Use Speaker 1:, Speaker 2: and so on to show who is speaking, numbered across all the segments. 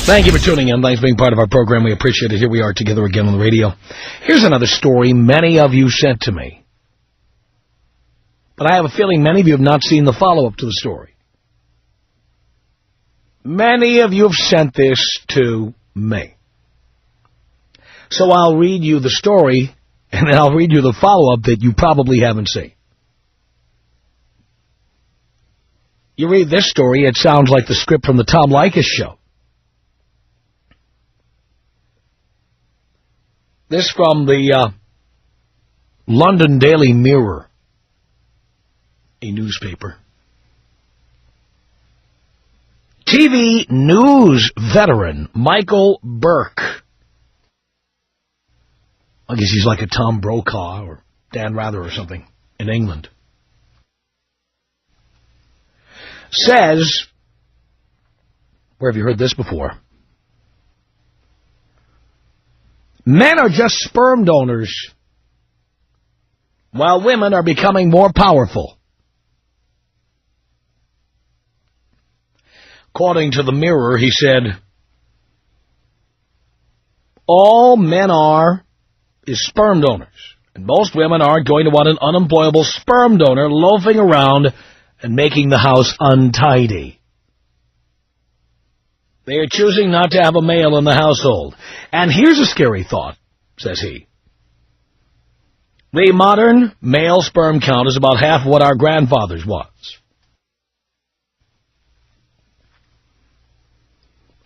Speaker 1: Thank you for tuning in. Thanks for being part of our program. We appreciate it. Here we are together again on the radio. Here's another story many of you sent to me. But I have a feeling many of you have not seen the follow-up to the story. Many of you have sent this to me. So I'll read you the story, and then I'll read you the follow-up that you probably haven't seen. You read this story, it sounds like the script from the Tom Leykis Show. This from the London Daily Mirror, a newspaper. TV news veteran Michael Burke. I guess he's like a Tom Brokaw or Dan Rather or something in England. Says, where have you heard this before? Men are just sperm donors, while women are becoming more powerful. According to the Mirror, he said, all men are is sperm donors, and most women aren't going to want an unemployable sperm donor loafing around and making the house untidy. They are choosing not to have a male in the household. And here's a scary thought, says he. The modern male sperm count is about half what our grandfathers was.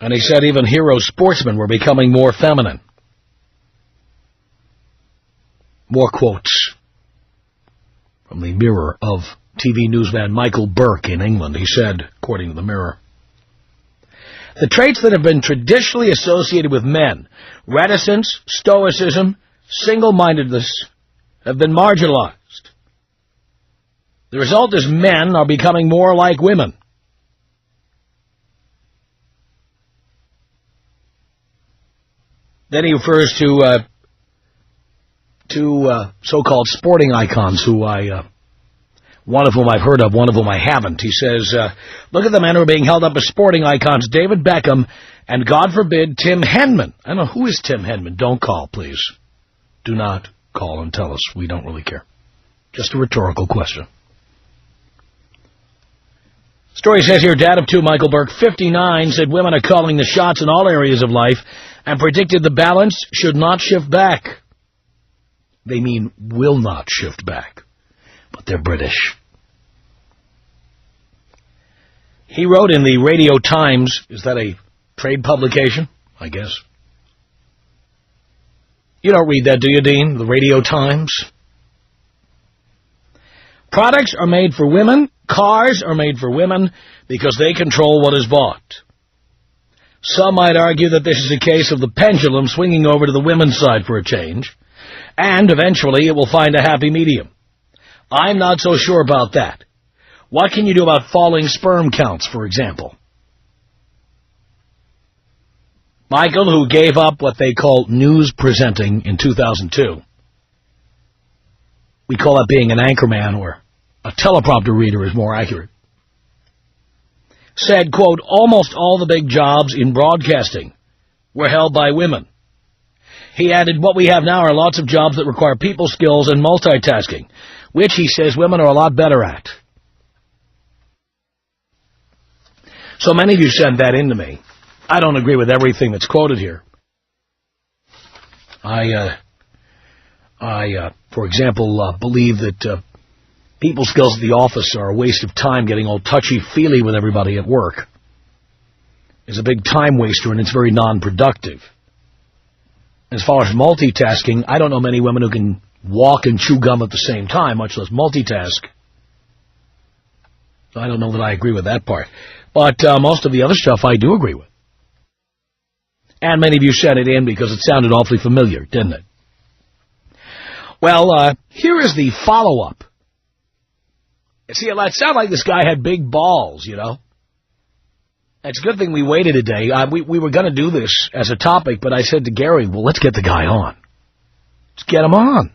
Speaker 1: And he said even hero sportsmen were becoming more feminine. More quotes from the Mirror of TV newsman Michael Burke in England. He said, according to the Mirror, the traits that have been traditionally associated with men, reticence, stoicism, single-mindedness, have been marginalized. The result is men are becoming more like women. Then he refers to so-called sporting icons who one of whom I've heard of, one of whom I haven't. He says, look at the men who are being held up as sporting icons, David Beckham and, God forbid, Tim Henman. I don't know, who is Tim Henman? Don't call, please. Do not call and tell us. We don't really care. Just a rhetorical question. Story says here, dad of two, Michael Burke, 59, said women are calling the shots in all areas of life and predicted the balance should not shift back. They mean will not shift back. But they're British. He wrote in the Radio Times, is that a trade publication? I guess. You don't read that, do you, Dean? The Radio Times? Products are made for women, cars are made for women, because they control what is bought. Some might argue that this is a case of the pendulum swinging over to the women's side for a change, and eventually it will find a happy medium. I'm not so sure about that. What can you do about falling sperm counts, for example? Michael, who gave up what they call news presenting in 2002, we call that being an anchorman, or a teleprompter reader is more accurate, said, quote, almost all the big jobs in broadcasting were held by women. He added, what we have now are lots of jobs that require people skills and multitasking, which, he says, women are a lot better at. So many of you sent that in to me. I don't agree with everything that's quoted here. I, for example, believe that people skills at the office are a waste of time. Getting all touchy-feely with everybody at work is a big time waster, and it's very non-productive. As far as multitasking, I don't know many women who can walk and chew gum at the same time, much less multitask. I don't know that I agree with that part. But most of the other stuff I do agree with. And many of you sent it in because it sounded awfully familiar, didn't it? Well, here is the follow-up. See, it sounded like this guy had big balls, you know. It's a good thing we waited a day. We were going to do this as a topic, but I said to Gary, well, let's get the guy on. Let's get him on.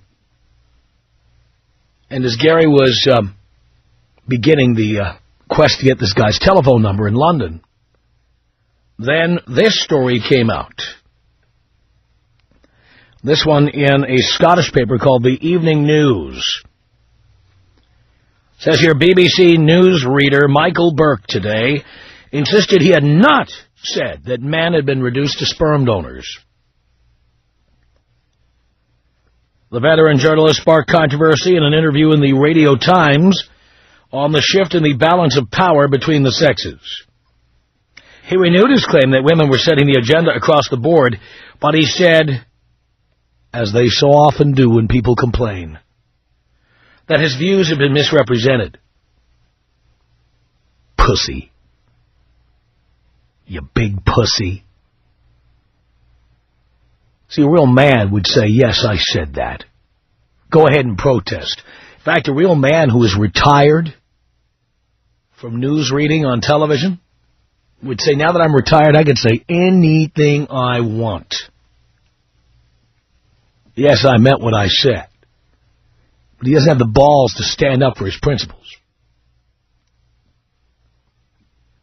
Speaker 1: And as Gary was beginning the quest to get this guy's telephone number in London, Then this story came out. This one in a Scottish paper called the Evening News. It says here, BBC News reader Michael Burke today insisted he had not said that men had been reduced to sperm donors. The veteran journalist sparked controversy in an interview in the Radio Times on the shift in the balance of power between the sexes. He renewed his claim that women were setting the agenda across the board, but he said, as they so often do when people complain, that his views have been misrepresented. Pussy. You big pussy. See, a real man would say, yes, I said that. Go ahead and protest. In fact, a real man who is retired from news reading on television would say, now that I'm retired, I can say anything I want. Yes, I meant what I said. But he doesn't have the balls to stand up for his principles.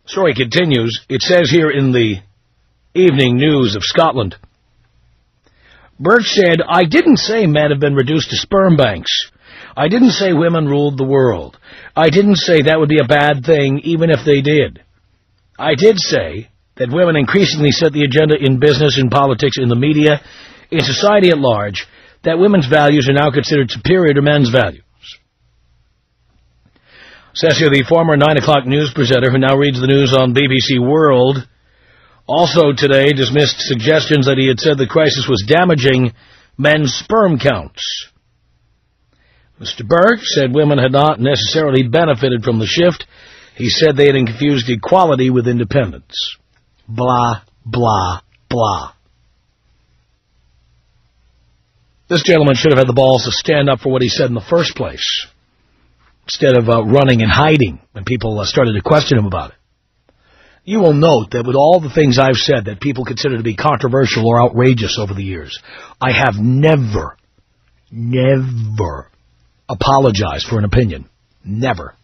Speaker 1: The story continues. It says here in the Evening News of Scotland, Burke said, I didn't say men have been reduced to sperm banks. I didn't say women ruled the world. I didn't say that would be a bad thing, even if they did. I did say that women increasingly set the agenda in business, in politics, in the media, in society at large, that women's values are now considered superior to men's values. Says here, the former 9 o'clock news presenter who now reads the news on BBC World also today dismissed suggestions that he had said the crisis was damaging men's sperm counts. Mr. Burke said women had not necessarily benefited from the shift. He said they had confused equality with independence. Blah, blah, blah. This gentleman should have had the balls to stand up for what he said in the first place, instead of running and hiding when people started to question him about it. You will note that with all the things I've said that people consider to be controversial or outrageous over the years, I have never apologized for an opinion. Never.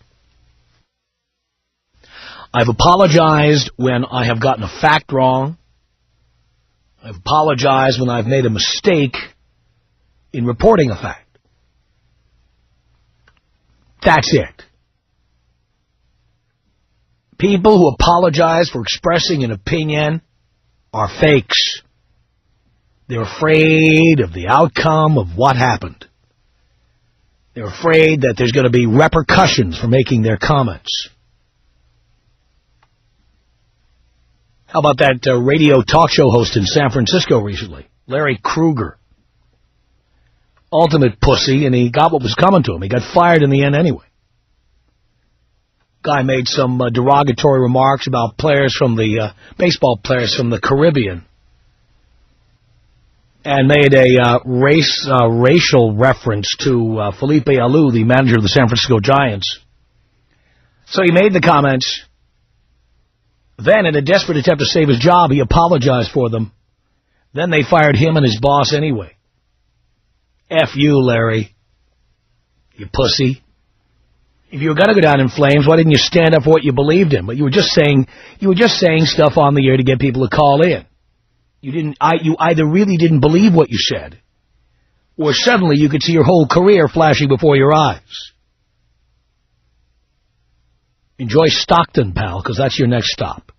Speaker 1: I've apologized when I have gotten a fact wrong. I've apologized when I've made a mistake in reporting a fact. That's it. People who apologize for expressing an opinion are fakes. They're afraid of the outcome of what happened. They're afraid that there's going to be repercussions for making their comments. How about that radio talk show host in San Francisco recently, Larry Kruger? Ultimate pussy, and he got what was coming to him. He got fired in the end anyway. Guy made some derogatory remarks about players from the baseball players from the Caribbean, and made a racial reference to Felipe Alou, the manager of the San Francisco Giants. So he made the comments. Then, in a desperate attempt to save his job, he apologized for them. Then they fired him and his boss anyway. F you, Larry. You pussy. If you were going to go down in flames, why didn't you stand up for what you believed in? But you were just saying stuff on the air to get people to call in. You either really didn't believe what you said, or suddenly you could see your whole career flashing before your eyes. Enjoy Stockton, pal, because that's your next stop.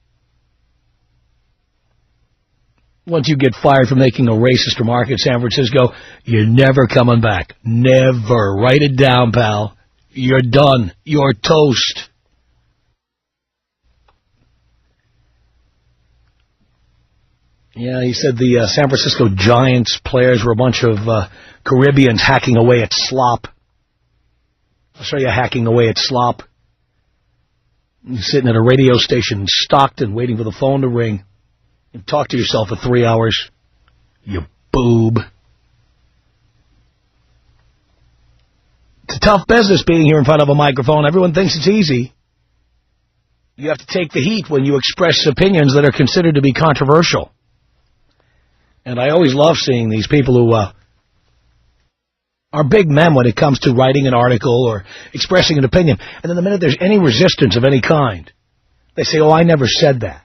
Speaker 1: Once you get fired for making a racist remark in San Francisco, you're never coming back. Never. Write it down, pal. You're done. You're toast. Yeah, he said the San Francisco Giants players were a bunch of Caribbeans hacking away at slop. I'll show you hacking away at slop. You're sitting at a radio station in Stockton waiting for the phone to ring. And talk to yourself for 3 hours. You boob. It's a tough business being here in front of a microphone. Everyone thinks it's easy. You have to take the heat when you express opinions that are considered to be controversial. And I always love seeing these people who are big men when it comes to writing an article or expressing an opinion. And then the minute there's any resistance of any kind, they say, oh, I never said that.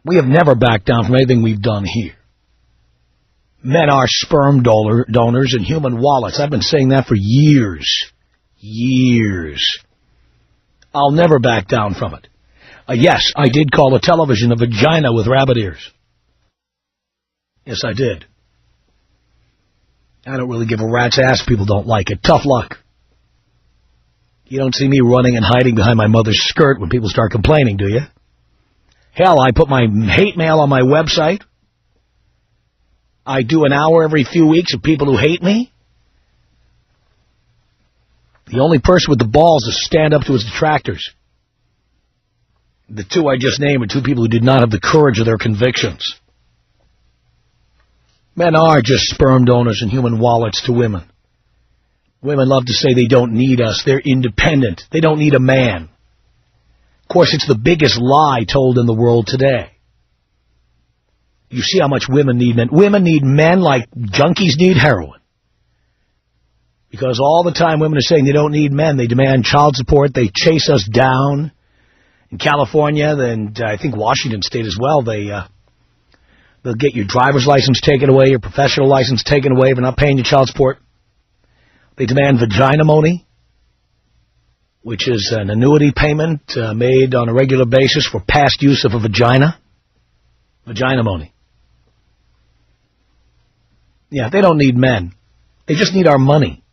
Speaker 1: We have never backed down from anything we've done here. Men are sperm donors and human wallets. I've been saying that for years. Years. I'll never back down from it. Yes, I did call a television a vagina with rabbit ears. Yes, I did. I don't really give a rat's ass if people don't like it. Tough luck. You don't see me running and hiding behind my mother's skirt when people start complaining, do you? Hell, I put my hate mail on my website. I do an hour every few weeks of people who hate me. The only person with the balls to stand up to his detractors. The two I just named are two people who did not have the courage of their convictions. Men are just sperm donors and human wallets to women. Women love to say they don't need us. They're independent. They don't need a man. Of course, it's the biggest lie told in the world today. You see how much women need men. Women need men like junkies need heroin. Because all the time women are saying they don't need men. They demand child support. They chase us down. In California, and I think Washington State as well, they'll get your driver's license taken away, your professional license taken away if you're not paying your child support. They demand vagina-money, which is an annuity payment made on a regular basis for past use of a vagina. Vagina-money. Yeah, they don't need men. They just need our money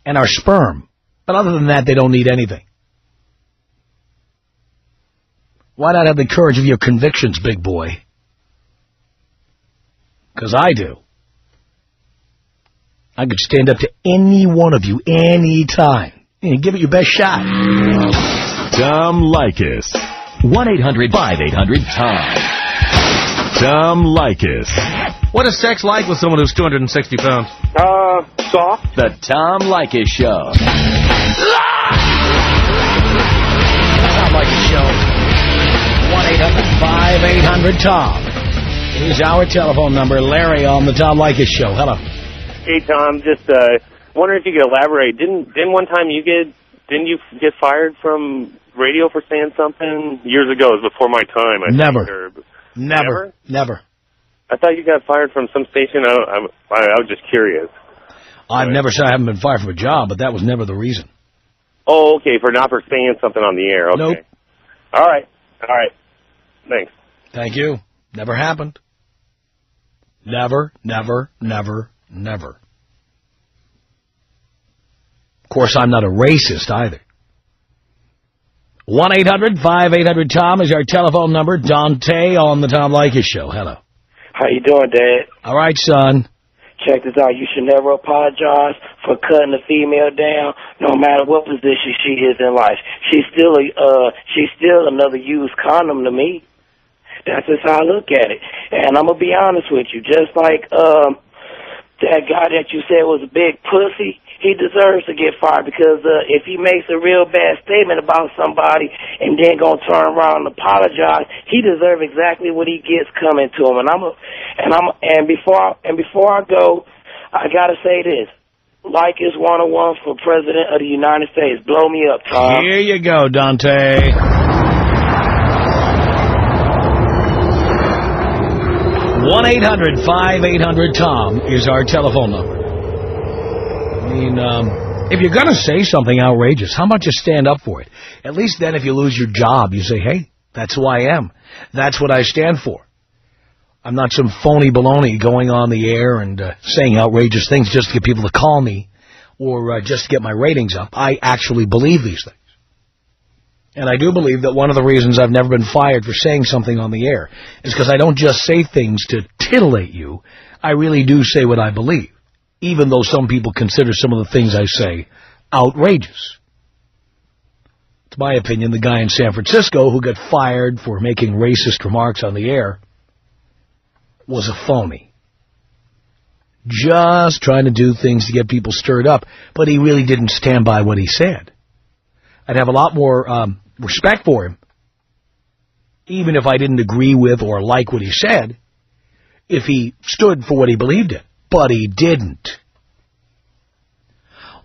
Speaker 1: and our sperm. But other than that, they don't need anything. Why not have the courage of your convictions, big boy? Because I do. I could stand up to any one of you, any time, and give it your best shot.
Speaker 2: Tom Leykis. 1-800-5800-TOM. Tom Leykis.
Speaker 3: What is sex like with someone who's 260 pounds?
Speaker 4: Soft.
Speaker 2: The Tom Leykis Show.
Speaker 1: Tom Leykis Show. 1-800-5800-TOM is our telephone number. Larry on the Tom Leykis Show. Hello.
Speaker 4: Hey, Tom. Just wondering if you could elaborate. Didn't one time didn't you get fired from radio for saying something years ago? It was before my time.
Speaker 1: Never.
Speaker 4: I thought you got fired from some station. I was just curious.
Speaker 1: I've never said I haven't been fired from a job, but that was never the reason.
Speaker 4: Oh, okay. For saying something on the air. Okay.
Speaker 1: Nope.
Speaker 4: All right. Thanks.
Speaker 1: Thank you. Never happened. Never. Of course, I'm not a racist either. 1-800-5800-TOM is our telephone number. Dante on the Tom Leykis Show. Hello.
Speaker 5: How you doing, Dad?
Speaker 1: All right, son.
Speaker 5: Check this out. You should never apologize for cutting a female down, no matter what position she is in life. She's still another used condom to me. That's just how I look at it. And I'm going to be honest with you. Just like that guy that you said was a big pussy, he deserves to get fired because if he makes a real bad statement about somebody and then going to turn around and apologize, he deserves exactly what he gets coming to him. And before I go, I got to say this. Leykis 101 for President of the United States. Blow me up, Tom.
Speaker 1: Here you go, Dante. 1-800-5800-TOM is our telephone number. I mean, if you're going to say something outrageous, how about you stand up for it? At least then if you lose your job, you say, hey, that's who I am. That's what I stand for. I'm not some phony baloney going on the air and saying outrageous things just to get people to call me or just to get my ratings up. I actually believe these things. And I do believe that one of the reasons I've never been fired for saying something on the air is because I don't just say things to titillate you. I really do say what I believe, even though some people consider some of the things I say outrageous. It's my opinion the guy in San Francisco who got fired for making racist remarks on the air was a phony. Just trying to do things to get people stirred up, but he really didn't stand by what he said. I'd have a lot more respect for him, even if I didn't agree with or like what he said, if he stood for what he believed in. But he didn't.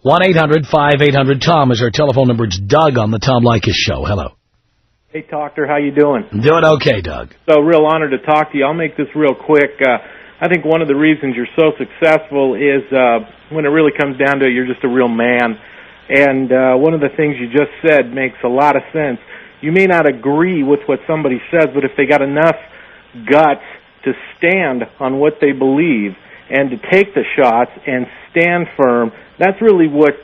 Speaker 1: 1-800-5800-TOM is our telephone number. It's Doug on the Tom Leykis Show. Hello.
Speaker 6: Hey, Doctor, how you doing?
Speaker 1: I'm doing okay, Doug.
Speaker 6: So, real honor to talk to you. I'll make this real quick. I think one of the reasons you're so successful is when it really comes down to it, you're just a real man. And one of the things you just said makes a lot of sense. You may not agree with what somebody says, but if they got enough guts to stand on what they believe and to take the shots and stand firm, that's really what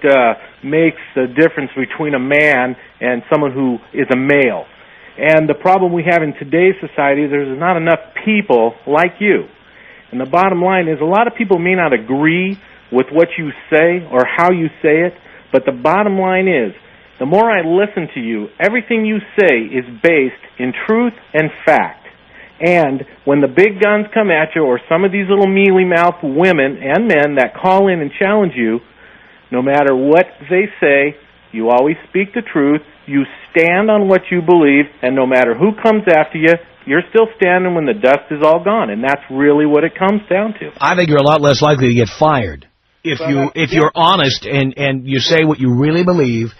Speaker 6: makes the difference between a man and someone who is a male. And the problem we have in today's society is there's not enough people like you. And the bottom line is a lot of people may not agree with what you say or how you say it, but the bottom line is the more I listen to you, everything you say is based in truth and fact. And when the big guns come at you, or some of these little mealy-mouthed women and men that call in and challenge you, no matter what they say, you always speak the truth, you stand on what you believe, and no matter who comes after you, you're still standing when the dust is all gone. And that's really what it comes down to.
Speaker 1: I think you're a lot less likely to get fired if you're honest and you say what you really believe,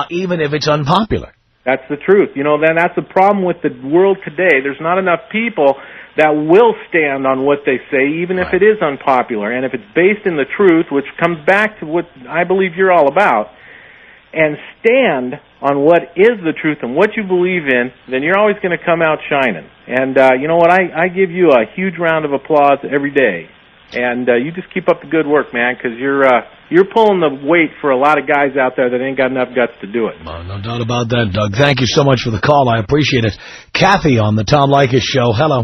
Speaker 1: even if it's unpopular.
Speaker 6: That's the truth. You know, then that's the problem with the world today. There's not enough people that will stand on what they say, even if it is unpopular. And if it's based in the truth, which comes back to what I believe you're all about, and stand on what is the truth and what you believe in, then you're always going to come out shining. And you know what? I give you a huge round of applause every day. And you just keep up the good work, man, because you're pulling the weight for a lot of guys out there that ain't got enough guts to do it.
Speaker 1: Well, no doubt about that, Doug. Thank you so much for the call. I appreciate it. Kathy on the Tom Leykis Show. Hello.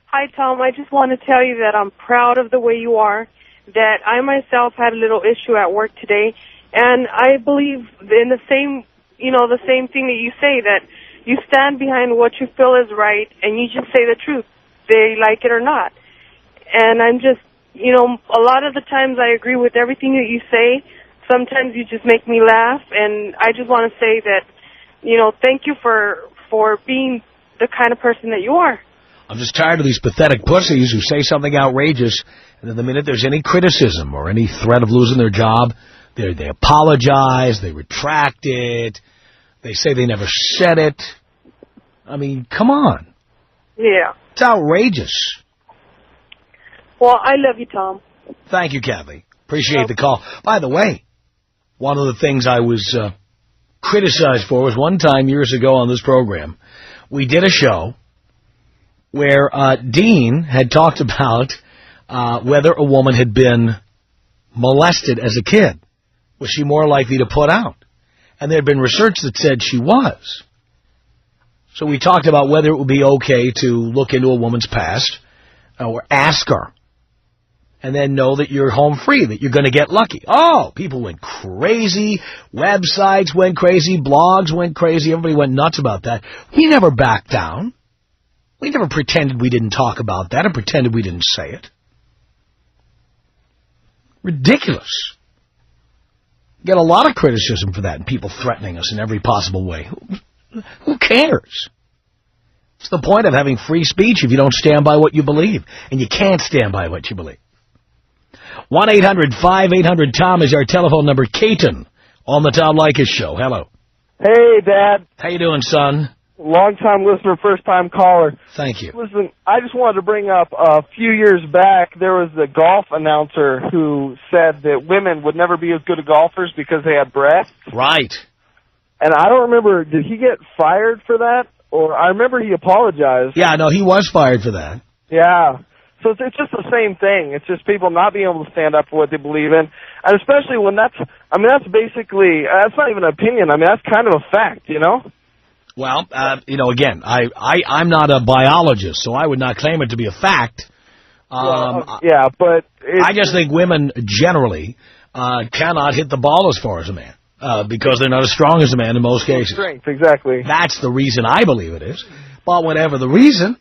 Speaker 7: Hi, Tom. I just want to tell you that I'm proud of the way you are, that I myself had a little issue at work today, and I believe in the same thing that you say, that you stand behind what you feel is right, and you just say the truth, they like it or not. And I'm just, a lot of the times I agree with everything that you say. Sometimes you just make me laugh, and I just want to say that, thank you for being the kind of person that you are.
Speaker 1: I'm just tired of these pathetic pussies who say something outrageous, and then the minute there's any criticism or any threat of losing their job, they apologize, they retract it, they say they never said it. I mean, come on.
Speaker 7: Yeah.
Speaker 1: It's outrageous.
Speaker 7: Well, I love you, Tom.
Speaker 1: Thank you, Kathy. Appreciate the call. By the way, one of the things I was criticized for was one time years ago on this program, we did a show where Dean had talked about whether a woman had been molested as a kid. Was she more likely to put out? And there had been research that said she was. So we talked about whether it would be okay to look into a woman's past or ask her and then know that you're home free, that you're going to get lucky. Oh, people went crazy. Websites went crazy. Blogs went crazy. Everybody went nuts about that. We never backed down. We never pretended we didn't talk about that or pretended we didn't say it. Ridiculous. Get a lot of criticism for that and people threatening us in every possible way. Who cares? What's the point of having free speech if you don't stand by what you believe? And you can't stand by what you believe. 1-800-5800-TOM is our telephone number. Caton on the Tom Leykis Show. Hello.
Speaker 8: Hey, Dad.
Speaker 1: How you doing, son?
Speaker 8: Long-time listener, first-time caller.
Speaker 1: Thank you.
Speaker 8: Listen, I just wanted to bring up a few years back, there was a golf announcer who said that women would never be as good at golfers because they had breasts.
Speaker 1: Right.
Speaker 8: And I don't remember, did he get fired for that? Or I remember he apologized.
Speaker 1: Yeah, no, he was fired for that.
Speaker 8: Yeah. So it's just the same thing. It's just people not being able to stand up for what they believe in. And especially when that's basically, that's not even an opinion. I mean, that's kind of a fact, you know?
Speaker 1: Well, again, I'm not a biologist, so I would not claim it to be a fact.
Speaker 8: Yeah, but...
Speaker 1: I just think women generally cannot hit the ball as far as a man because they're not as strong as a man in most cases.
Speaker 8: Strength, exactly.
Speaker 1: That's the reason I believe it is. But whatever the reason,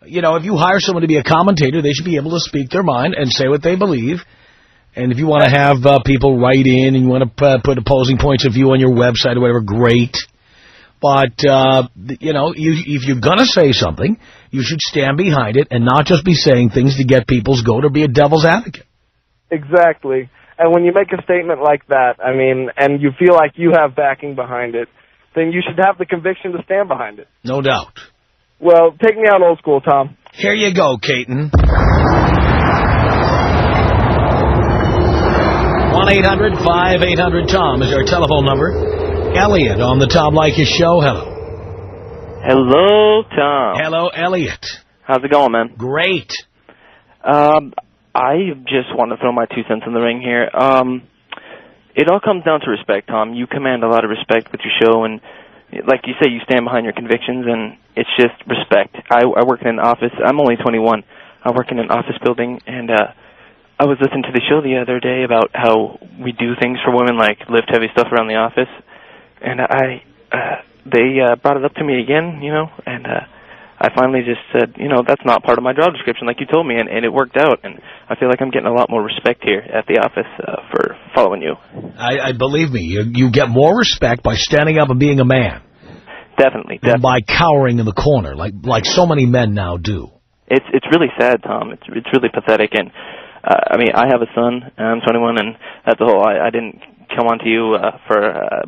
Speaker 1: if you hire someone to be a commentator, they should be able to speak their mind and say what they believe. And if you want to have people write in and you want to put opposing points of view on your website or whatever, great. But, if you're going to say something, you should stand behind it and not just be saying things to get people's goat or be a devil's advocate.
Speaker 8: Exactly. And when you make a statement like that, I mean, and you feel like you have backing behind it, then you should have the conviction to stand behind it.
Speaker 1: No doubt.
Speaker 8: Well, take me out old school, Tom.
Speaker 1: Here you go, Caton. 1-800-5800-TOM is our telephone number. Elliot on the Tom Leykis Show. Hello.
Speaker 9: Hello, Tom.
Speaker 1: Hello, Elliot.
Speaker 9: How's it going, man?
Speaker 1: Great.
Speaker 9: I just want to throw my 2 cents in the ring here. It all comes down to respect, Tom. You command a lot of respect with your show, and like you say, you stand behind your convictions, and it's just respect. I work in an office. I'm only 21. I work in an office building, and I was listening to the show the other day about how we do things for women, like lift heavy stuff around the office, and they brought it up to me again, and I finally just said, that's not part of my job description, like you told me, and it worked out, and I feel like I'm getting a lot more respect here at the office for following you.
Speaker 1: I believe me, you get more respect by standing up and being a man.
Speaker 9: Definitely.
Speaker 1: Than by cowering in the corner, like so many men now do.
Speaker 9: It's really sad, Tom. It's really pathetic, and I have a son, and I'm 21, and that's the whole. I didn't come on to you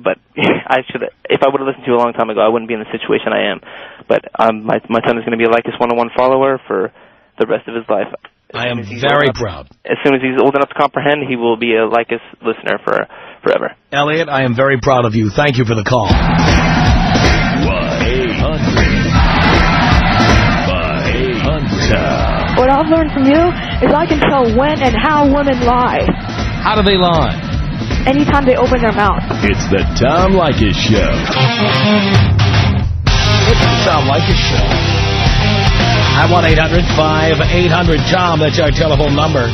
Speaker 9: but I should. If I would have listened to you a long time ago, I wouldn't be in the situation I am. But my son is going to be a Leykis 101 follower for the rest of his life.
Speaker 1: I am very proud.
Speaker 9: As soon as he's old enough to comprehend, he will be a Leykis listener forever.
Speaker 1: Elliot, I am very proud of you. Thank you for the call.
Speaker 2: 1-800-5800-TOM.
Speaker 10: What I've learned from you is I can tell when and how women lie.
Speaker 3: How do they lie?
Speaker 10: Anytime they open their mouth.
Speaker 2: It's the Tom Leykis Show.
Speaker 1: It's the Tom Leykis Show. At 1-800-5800-TOM, that's our telephone number.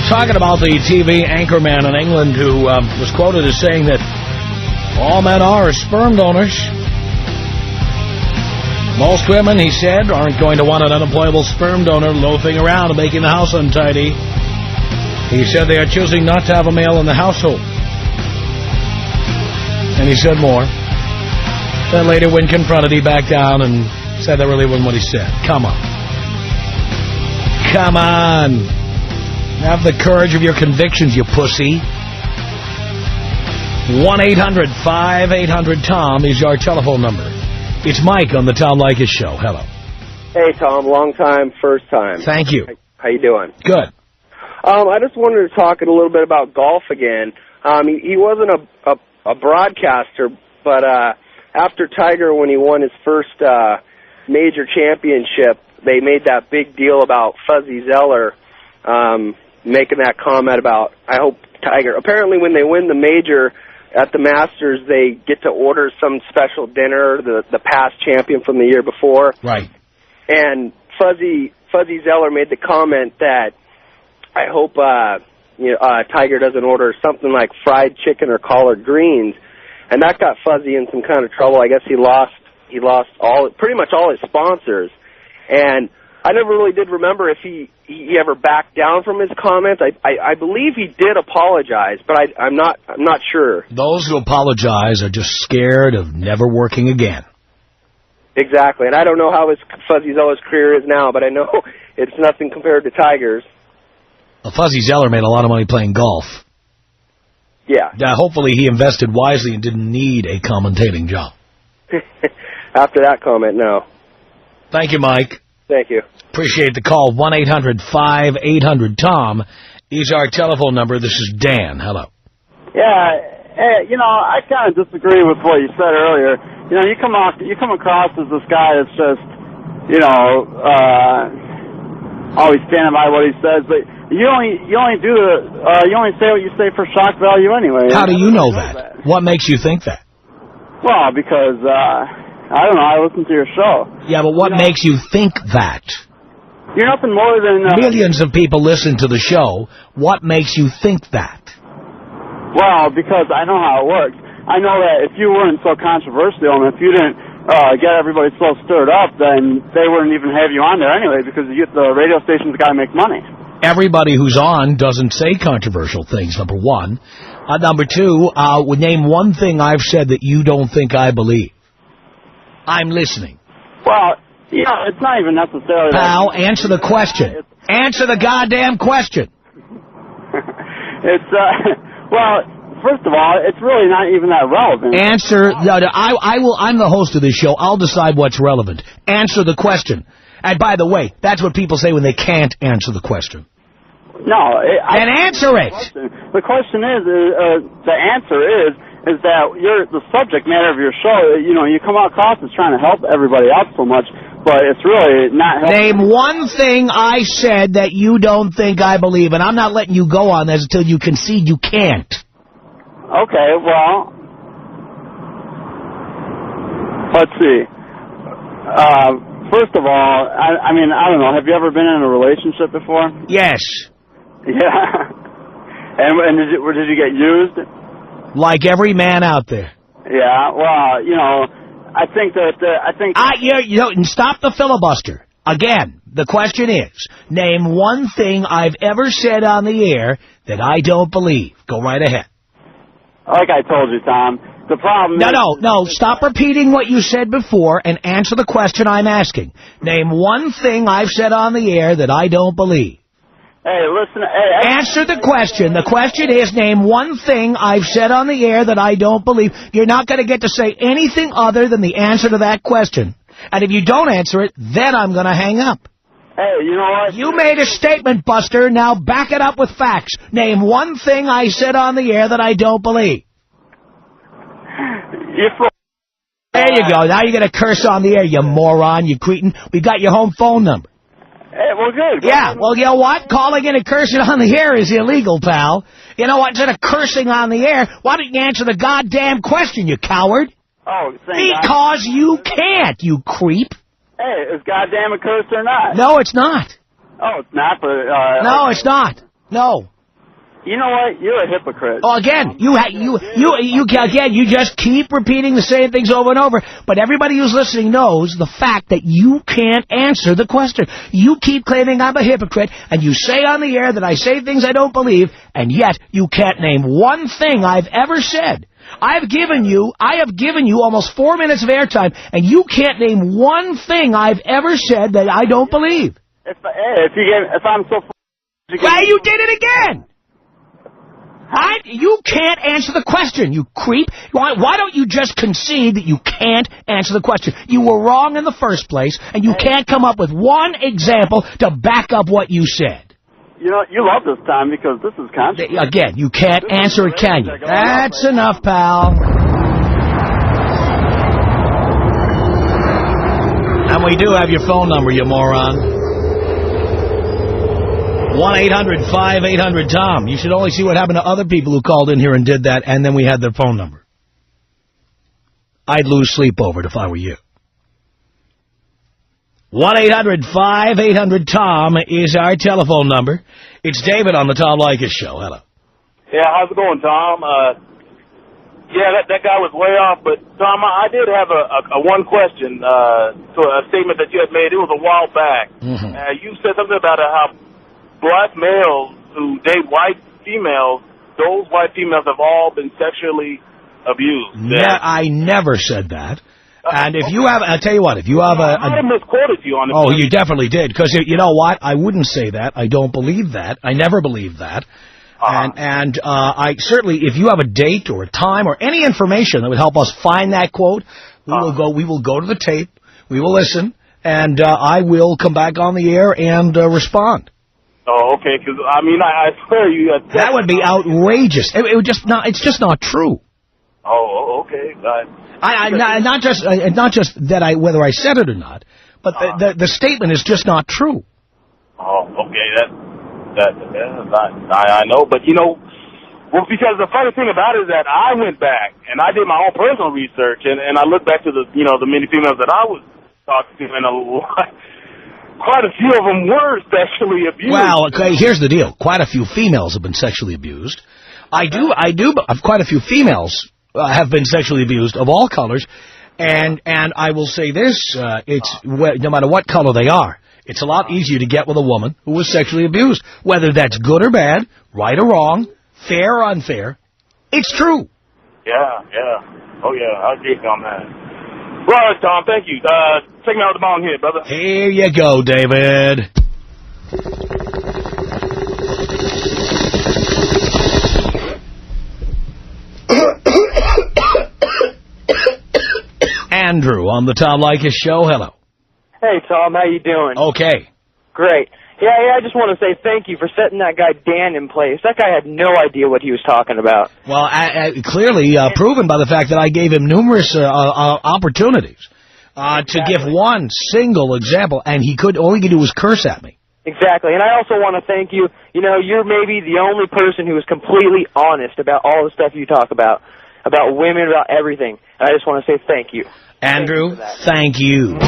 Speaker 1: Talking about the TV anchorman in England who was quoted as saying that all men are sperm donors. Most women, he said, aren't going to want an unemployable sperm donor loafing around and making the house untidy. He said they are choosing not to have a male in the household. And he said more. Then later, when confronted, he backed down and said that really wasn't what he said. Come on. Come on. Have the courage of your convictions, you pussy. 1-800-5800-TOM is our telephone number. It's Mike on the Tom Leykis Show. Hello.
Speaker 11: Hey, Tom. Long time, first time.
Speaker 1: Thank you.
Speaker 11: How you doing?
Speaker 1: Good.
Speaker 11: I just wanted to talk a little bit about golf again. He wasn't a broadcaster, but after Tiger, when he won his first major championship, they made that big deal about Fuzzy Zeller making that comment about, I hope Tiger. Apparently, when they win the major at the Masters, they get to order some special dinner, the past champion from the year before.
Speaker 1: Right.
Speaker 11: And Fuzzy Zeller made the comment that I hope Tiger doesn't order something like fried chicken or collard greens, and that got Fuzzy in some kind of trouble. I guess he lost pretty much all his sponsors, and I never really did remember if he ever backed down from his comments. I believe he did apologize, but I'm not sure.
Speaker 1: Those who apologize are just scared of never working again.
Speaker 11: Exactly, and I don't know how Fuzzy Zeller's career is now, but I know it's nothing compared to Tiger's.
Speaker 1: Well, Fuzzy Zeller made a lot of money playing golf.
Speaker 11: Yeah.
Speaker 1: Hopefully he invested wisely and didn't need a commentating job.
Speaker 11: After that comment, no.
Speaker 1: Thank you, Mike.
Speaker 11: Thank you.
Speaker 1: Appreciate the call. 1-800-5800-TOM is our telephone number. This is Dan. Hello.
Speaker 12: Yeah, hey, I kind of disagree with what you said earlier. You come across as this guy that's just, always standing by what he says, but you only say what you say for shock value anyway.
Speaker 1: How do you know that? What makes you think that?
Speaker 12: Well, because I don't know. I listen to your show.
Speaker 1: Yeah, but what makes you think that?
Speaker 12: You're nothing more than
Speaker 1: millions of people listen to the show. What makes you think that?
Speaker 12: Well, because I know how it works. I know that if you weren't so controversial and if you didn't get everybody so stirred up, then they wouldn't even have you on there anyway, because the radio station's got to make money. Everybody
Speaker 1: who's on doesn't say controversial things, number one. Number two, name one thing I've said that you don't think I believe. I'm listening.
Speaker 12: Well, it's not even necessarily...
Speaker 1: Pal, answer the question. Answer the goddamn question.
Speaker 12: Well, first of all, it's really not even that relevant.
Speaker 1: Answer. No, I'm the host of this show. I'll decide what's relevant. Answer the question. And by the way, that's what people say when they can't answer the question.
Speaker 12: No.
Speaker 1: Then answer it.
Speaker 12: The question is, the answer is that the subject matter of your show, you come across as trying to help everybody out so much, but it's really not helping.
Speaker 1: Name one thing I said that you don't think I believe, and I'm not letting you go on this until you concede you can't.
Speaker 12: Okay, well, let's see. First of all, I mean, I don't know. Have you ever been in a relationship before?
Speaker 1: Yes.
Speaker 12: Yeah. And did you get used?
Speaker 1: Like every man out there.
Speaker 12: Yeah, well, I think that,
Speaker 1: stop the filibuster. Again, the question is, name one thing I've ever said on the air that I don't believe. Go right ahead.
Speaker 12: Like I told you, Tom, the problem is...
Speaker 1: No, stop repeating what you said before and answer the question I'm asking. Name one thing I've said on the air that I don't believe.
Speaker 12: Hey, listen...
Speaker 1: Answer the question. The question is, name one thing I've said on the air that I don't believe. You're not going to get to say anything other than the answer to that question. And if you don't answer it, then I'm going to hang up.
Speaker 12: Hey, you know what?
Speaker 1: You made a statement, Buster. Now back it up with facts. Name one thing I said on the air that I don't believe. There you go. Now you're going to curse on the air, you moron, you cretin. We got your home phone number.
Speaker 12: Hey, well, good.
Speaker 1: Yeah, well, you know what? Calling in and cursing on the air is illegal, pal. You know what? Instead of cursing on the air, why don't you answer the goddamn question, you coward?
Speaker 12: Oh,
Speaker 1: because you can't, you creep.
Speaker 12: Hey, is goddamn a curse or not?
Speaker 1: No, it's not.
Speaker 12: Oh, it's not, but...
Speaker 1: no, it's not. No.
Speaker 12: You know what? You're a hypocrite.
Speaker 1: Oh, again, you just keep repeating the same things over and over. But everybody who's listening knows the fact that you can't answer the question. You keep claiming I'm a hypocrite, and you say on the air that I say things I don't believe, and yet you can't name one thing I've ever said. I have given you almost 4 minutes of airtime, and you can't name one thing I've ever said that I don't believe.
Speaker 12: If I'm so...
Speaker 1: Hey, you did it again! You can't answer the question, you creep. Why don't you just concede that you can't answer the question? You were wrong in the first place, and you can't come up with one example to back up what you said.
Speaker 12: You know, you love this time because this is controversial.
Speaker 1: Again, you can't answer it, can you? That's enough, pal. And we do have your phone number, you moron. 1-800-5800-TOM. You should only see what happened to other people who called in here and did that, and then we had their phone number. I'd lose sleep over it if I were you. 1-800-5800-TOM is our telephone number. It's David on the Tom Leykis Show. Hello.
Speaker 13: Yeah, how's it going, Tom? That guy was way off, but Tom, I did have a one question to a statement that you had made. It was a while back.
Speaker 1: Mm-hmm.
Speaker 13: You said something about how black males who date white females, those white females have all been sexually abused.
Speaker 1: I never said that. And if you have, I'll tell you what, if you have
Speaker 13: I might have misquoted you on it.
Speaker 1: Oh, you definitely did. Because you know what? I wouldn't say that. I don't believe that. I never believed that. And I certainly, if you have a date or a time or any information that would help us find that quote, we will go to the tape, we will listen, and I will come back on the air and respond.
Speaker 13: Oh, okay, because, I mean, I swear you...
Speaker 1: that would be outrageous. It would just not, it's just not true.
Speaker 13: Oh, okay.
Speaker 1: Not just that whether I said it or not, but the statement is just not true.
Speaker 13: Oh, okay, I know, but well, because the funny thing about it is that I went back and I did my own personal research and I looked back to the many females that I was talking to, and quite a few of them were sexually abused.
Speaker 1: Well, okay, here's the deal. Quite a few females have been sexually abused. I do. Quite a few females have been sexually abused of all colors, and I will say this: it's no matter what color they are, it's a lot easier to get with a woman who was sexually abused, whether that's good or bad, right or wrong, fair or unfair. It's true.
Speaker 13: Yeah. Oh yeah, I agree on that. Well, Tom, thank you. Take me out of the bong here, brother.
Speaker 1: Here you go, David. Andrew on the Tom Leykis Show. Hello.
Speaker 14: Hey, Tom. How you doing?
Speaker 1: Okay.
Speaker 14: Great. Yeah, I just want to say thank you for setting that guy Dan in place. That guy had no idea what he was talking about.
Speaker 1: Well, clearly proven by the fact that I gave him numerous opportunities to give one single example, and all he could do was curse at me.
Speaker 14: Exactly. And I also want to thank you. You know, you're maybe the only person who is completely honest about all the stuff you talk about women, about everything. And I just want to say thank you.
Speaker 1: Andrew, thank you.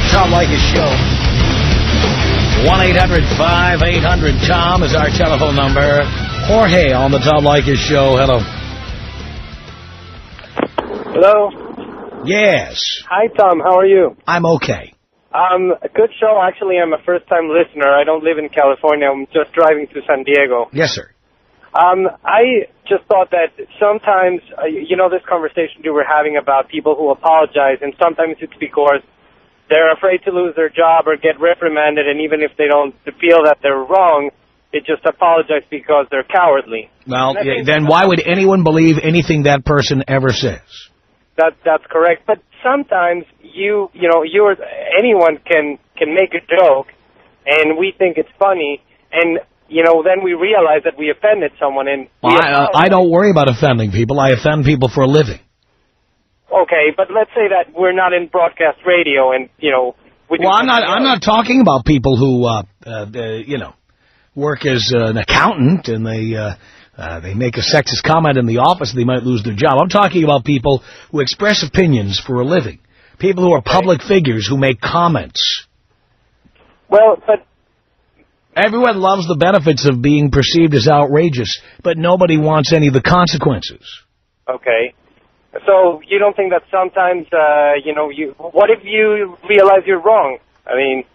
Speaker 1: Tom Leykis Show. 1-800-5800-TOM is our telephone number. Jorge on the Tom Leykis Show. Hello.
Speaker 15: Hello.
Speaker 1: Yes.
Speaker 15: Hi, Tom. How are you?
Speaker 1: I'm okay.
Speaker 15: A good show. Actually, I'm a first-time listener. I don't live in California. I'm just driving to San Diego.
Speaker 1: Yes, sir.
Speaker 15: I just thought that sometimes, this conversation you were having about people who apologize, and sometimes it's because they're afraid to lose their job or get reprimanded, and even if they don't feel that they're wrong, they just apologize because they're cowardly.
Speaker 1: Well, then why would anyone believe anything that person ever says?
Speaker 15: That's correct. But sometimes anyone can make a joke, and we think it's funny, and then we realize that we offended someone. And
Speaker 1: I don't worry about offending people. I offend people for a living.
Speaker 15: Okay, but let's say that we're not in broadcast radio, and
Speaker 1: I'm not talking about people who work as an accountant and they make a sexist comment in the office and they might lose their job. I'm talking about people who express opinions for a living. People who are public figures who make comments.
Speaker 15: Well, but
Speaker 1: everyone loves the benefits of being perceived as outrageous, but nobody wants any of the consequences.
Speaker 15: Okay. So you don't think that sometimes, what if you realize you're wrong? I mean,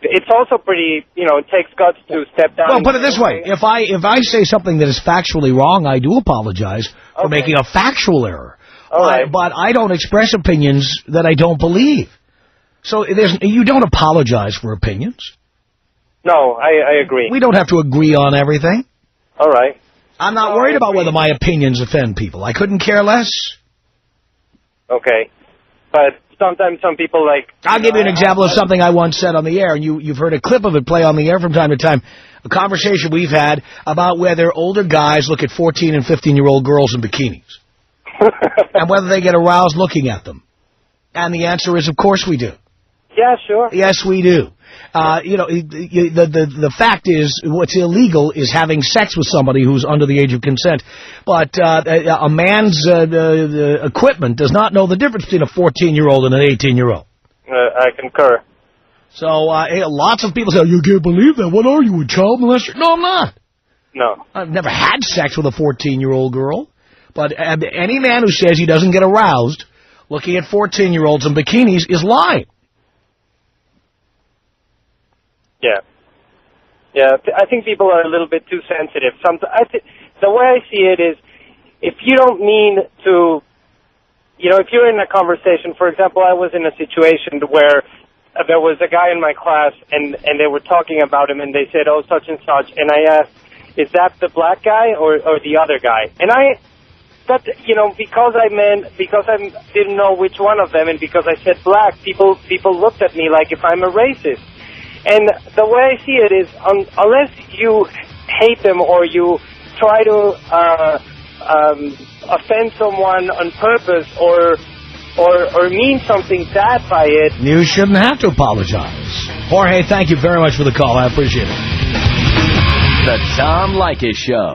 Speaker 15: it's also pretty, it takes guts to step down.
Speaker 1: Well, put it this way. If I say something that is factually wrong, I do apologize for making a factual error.
Speaker 15: All right.
Speaker 1: But I don't express opinions that I don't believe. So you don't apologize for opinions.
Speaker 15: No, I agree.
Speaker 1: We don't have to agree on everything.
Speaker 15: All right.
Speaker 1: I'm not worried about whether my opinions offend people. I couldn't care less.
Speaker 15: Okay. But sometimes some people
Speaker 1: I'll give you an example of something I once said on the air, and you've heard a clip of it play on the air from time to time. A conversation we've had about whether older guys look at 14- and 15-year-old girls in bikinis. And whether they get aroused looking at them. And the answer is, of course we do.
Speaker 15: Yeah, sure.
Speaker 1: Yes, we do. The fact is, what's illegal is having sex with somebody who's under the age of consent. But a man's equipment does not know the difference between a 14-year-old and an 18-year-old.
Speaker 15: I concur.
Speaker 1: So lots of people say, you can't believe that. What are you, a child molester? No, I'm not.
Speaker 15: No.
Speaker 1: I've never had sex with a 14-year-old girl. But any man who says he doesn't get aroused looking at 14-year-olds in bikinis is lying.
Speaker 15: Yeah, I think people are a little bit too sensitive. The way I see it is, if you don't mean to, if you're in a conversation, for example, I was in a situation where there was a guy in my class, and they were talking about him, and they said, oh, such and such, and I asked, is that the black guy or the other guy? And because I didn't know which one of them, and because I said black, people looked at me like if I'm a racist. And the way I see it is, unless you hate them or you try to offend someone on purpose or mean something bad by it,
Speaker 1: you shouldn't have to apologize. Jorge, thank you very much for the call. I appreciate it.
Speaker 2: The Tom Leykis Show.